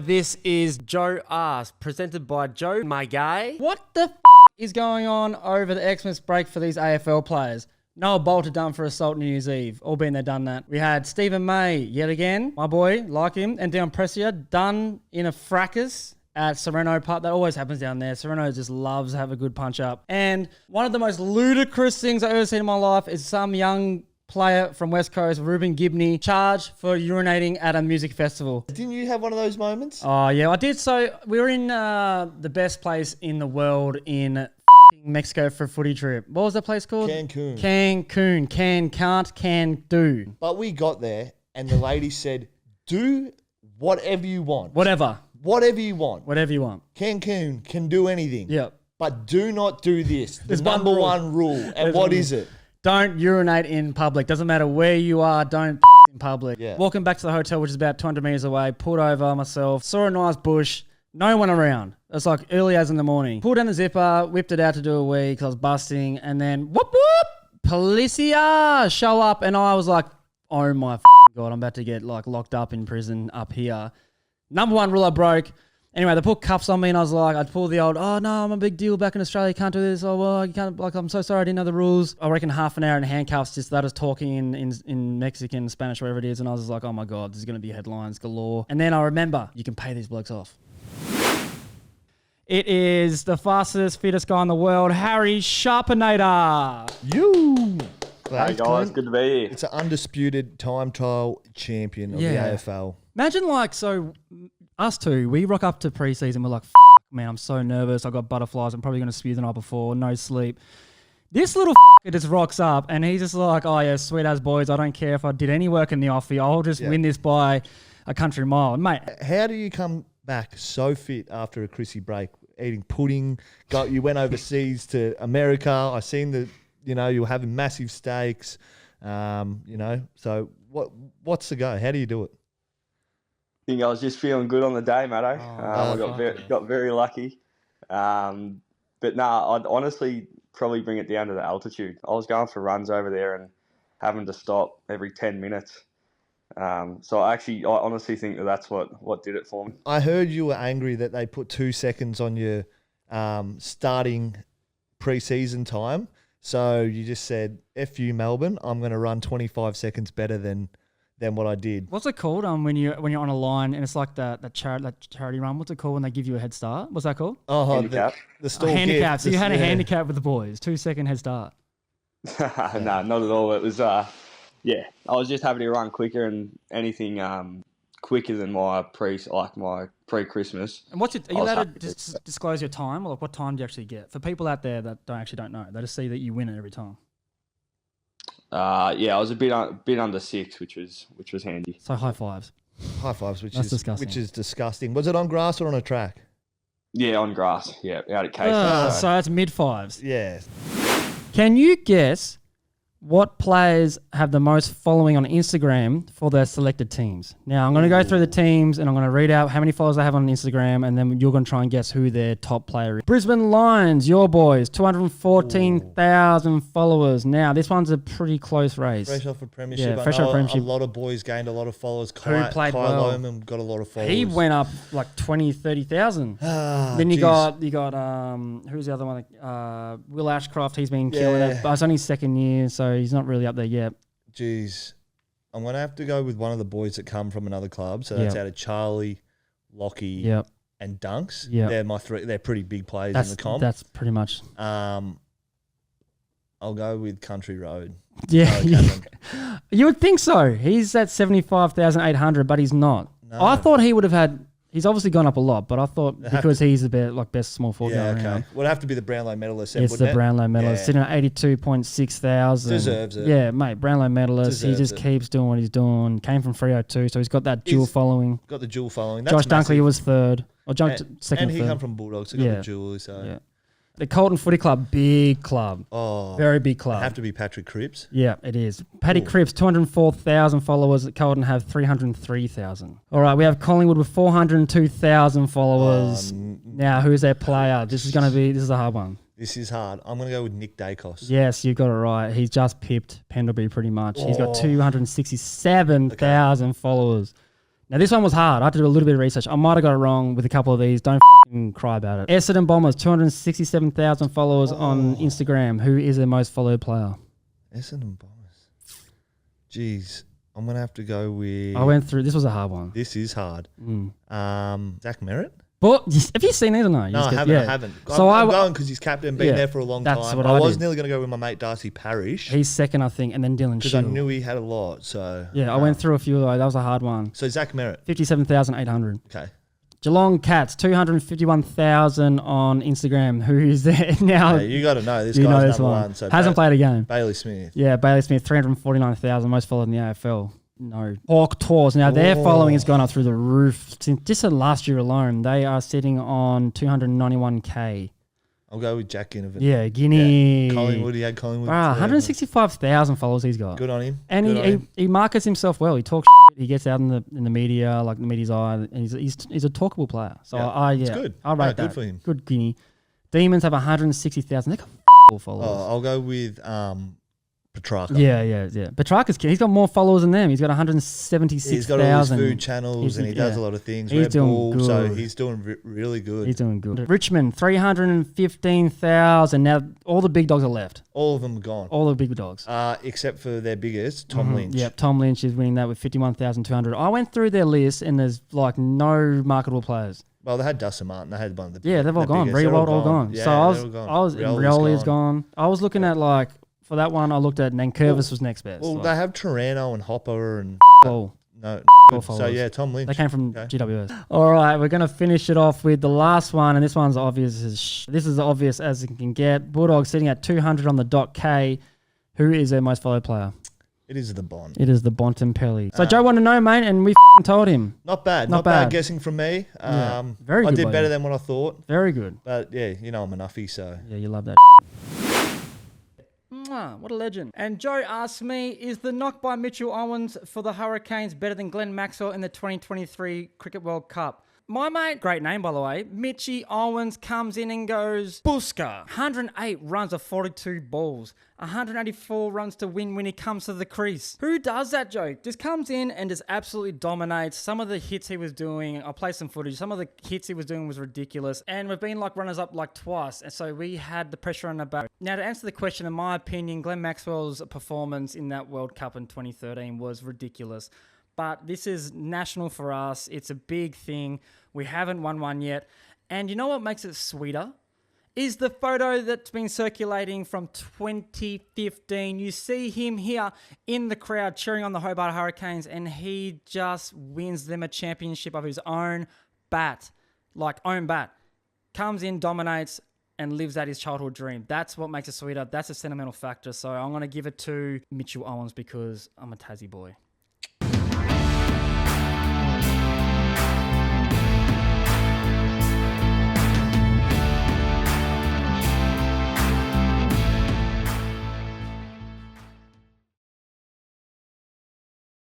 This is Joe Ask, presented by Joe, my guy. What the is going on over the Xmas break for these AFL players? Noah Bolter done for assault New Year's Eve. All been there, done that. We had Stephen May, yet again, my boy, like him, and Dion Prestia, done in a fracas at Sereno Park. That always happens down there. Sereno just loves to have a good punch up. And one of the most ludicrous things I've ever seen in my life is some young player from West Coast, Ruben Gibney, charged for urinating at a music festival. Didn't you have one of those moments? Oh, yeah, I did. So we were in the best place in the world in Mexico for a footy trip. What was that place called? Cancun. Can't do. But we got there and the lady said, do whatever you want. Whatever you want. Cancun can do anything. Yep. But do not do this. There's number one one rule. And what is it? Don't urinate in public. Doesn't matter where you are, don't piss in public. Yeah. Walking back to the hotel, which is about 200 meters away, pulled over myself, saw a nice bush, no one around. It's like early as in the morning. Pulled down the zipper, whipped it out to do a wee because I was busting, and then whoop whoop, policia show up, and I was like, oh my God, I'm about to get like locked up in prison up here. Number one rule I broke. Anyway, they put cuffs on me and I was like, I'd pull the old, oh no, I'm a big deal back in Australia, can't do this. Oh, well, you can't, like, I'm so sorry, I didn't know the rules. I reckon half an hour in handcuffs, just that us talking in Mexican, Spanish, wherever it is. And I was like, oh my God, this is going to be headlines galore. And then I remember, you can pay these blokes off. It is the fastest, fittest guy in the world, Harry Sharpenator. Hey guys, good to be here. It's an undisputed time trial champion of the AFL. Imagine like, so us two, we rock up to preseason, we're like, man, I'm so nervous. I got butterflies. I'm probably going to spew the night before. No sleep. This little just rocks up and he's just like, oh yeah, sweet as boys. I don't care if I did any work in the offie. I'll just win this by a country mile. Mate. How do you come back so fit after a Chrissy break? Eating pudding. You went overseas to America. I seen that, you were having massive steaks. So what's the go? How do you do it? I think I was just feeling good on the day, Matto. I got very lucky. But I'd honestly probably bring it down to the altitude. I was going for runs over there and having to stop every 10 minutes. So I honestly think that's what did it for me. I heard you were angry that they put 2 seconds on your starting pre-season time. So you just said, F you, Melbourne, I'm going to run 25 seconds better than what I did. What's it called when you're on a line and it's like that charity run? What's it called when they give you a head start? What's that called? Oh, handicap. The stall handicap. Gift. So you had a handicap with the boys, 2 second head start. No, not at all. It was, I was just having to run quicker and anything quicker than my pre-Christmas. And are you allowed to disclose your time? Or like what time do you actually get? For people out there that don't know, they just see that you win it every time. I was a bit under 6, which was handy. So high fives. High fives, which disgusting. Which is disgusting. Was it on grass or on a track? Yeah, on grass. Yeah, out at Case. So that's mid fives. Yeah. Can you guess what players have the most following on Instagram for their selected teams? Now, I'm going to go through the teams and I'm going to read out how many followers they have on Instagram and then you're going to try and guess who their top player is. Brisbane Lions, your boys, 214,000 followers. Now, this one's a pretty close race. Fresh off a premiership. Yeah, fresh off a premiership. A lot of boys gained a lot of followers. Who played well. Loman got a lot of followers. He went up like 20, 30,000. Then you got who's the other one? Will Ashcroft, he's been killing it. But it's only his second year, so he's not really up there yet. Jeez. I'm going to have to go with one of the boys that come from another club. So that's out of Charlie, Lockie, and Dunks. Yep. They're my three. They're pretty big players in the comp. That's pretty much. I'll go with Country Road. Yeah. You would think so. He's at 75,800, but he's not. No. I thought he would have had... He's obviously gone up a lot, but I thought because he's the best small forward going around. Would have to be the Brownlow medalist. It's the Brownlow medalist, sitting at 82.6 thousand. Deserves it. Yeah, mate, Brownlow medalist. He just keeps doing what he's doing. Came from Freo too, so he's got that dual following. Got the dual following. Josh Dunkley was third. Or jumped second. And he come from Bulldogs, so got the dual. So. Yeah. The Carlton Footy Club, big club. Oh. Very big club. Have to be Patrick Cripps. Yeah, it is. Paddy Cripps, 204,000 followers. At Carlton have 303,000. All right, we have Collingwood with 402,000 followers. Now, who's their player? This is a hard one. This is hard. I'm going to go with Nick Dacos. Yes, you've got it right. He's just pipped Pendlebury pretty much. He's got 267,000 followers. Now, this one was hard. I had to do a little bit of research. I might have got it wrong with a couple of these. Don't fucking cry about it. Essendon Bombers, 267,000 followers on Instagram. Who is their most followed player? Essendon Bombers. Jeez. I'm going to have to go with... I went through... This was a hard one. This is hard. Zach Merritt? But have you seen these or no? No, I haven't. So I'm going because he's captain, been there for a long that's time. What I was did. nearly going to go with my mate Darcy Parish. He's second, I think, and then Dylan because I Shield. knew he had a lot. So yeah, I went through a few of those. That was a hard one. So Zach Merritt. 57,800. Okay. Geelong Cats, 251,000 on Instagram. Who is there now? Yeah, you got to know. This guy's number one. So hasn't played a game. Bailey Smith. Yeah, Bailey Smith, 349,000, most followed in the AFL. No. Hawk Tours. Now, their following has gone up through the roof. Since just the last year alone, they are sitting on 291K. I'll go with Jack Ginnivan. Yeah, Guinea. Collingwood, he had Collingwood. 165,000 followers he's got. Good on him. And he markets himself well. He talks shit. He gets out in the media, like the media's eye, and he's a talkable player. So it's good. I rate that. Good for him. Good Guinea. Demons have 160,000. They got all followers. I'll go with Petrarca. Yeah. Petrarca's kid. He's got more followers than them. He's got 176,000. He's got all his food channels and he does a lot of things. He's doing good. So he's doing really good. He's doing good. Richmond, 315,000. Now, all the big dogs are left. All of them are gone. All the big dogs. Except for their biggest, Tom Lynch. Yep, Tom Lynch is winning that with 51,200. I went through their list and there's like no marketable players. Well, they had Dustin Martin. They had one of the they've all gone. Rewald all gone. Yeah, so I was Rioli's gone. I was looking at like, for that one, I looked at Nankervis was next best. Well, they have Torano and Hopper and... Cool. No. So, yeah, Tom Lynch. They came from GWS. All right, we're going to finish it off with the last one, and this one's obvious this is obvious as it can get. Bulldogs sitting at 200 on the .k. Who is their most followed player? It is the Bond. It is the Bontempelli. So Joe wanted to know, mate, and we fucking told him. Not bad. Not bad guessing from me. Very good. I did better than what I thought. Very good. But, yeah, you know I'm an uffie, so... Yeah, you love that. What a legend. And Joe asked me, is the knock by Mitchell Owens for the Hurricanes better than Glenn Maxwell in the 2023 Cricket World Cup? My mate, great name by the way, Mitchy Owens comes in and goes, Buska, 108 runs of 42 balls, 184 runs to win when he comes to the crease. Who does that, Joe? Just comes in and just absolutely dominates. Some of the hits he was doing, I'll play some footage, some of the hits he was doing was ridiculous. And we've been like runners up like twice, and so we had the pressure on our back. Now to answer the question, in my opinion, Glenn Maxwell's performance in that World Cup in 2013 was ridiculous. But this is national for us. It's a big thing. We haven't won one yet. And you know what makes it sweeter? Is the photo that's been circulating from 2015. You see him here in the crowd cheering on the Hobart Hurricanes, and he just wins them a championship of his own bat. Like, own bat. Comes in, dominates, and lives out his childhood dream. That's what makes it sweeter. That's a sentimental factor. So I'm going to give it to Mitchell Owens because I'm a Tassie boy.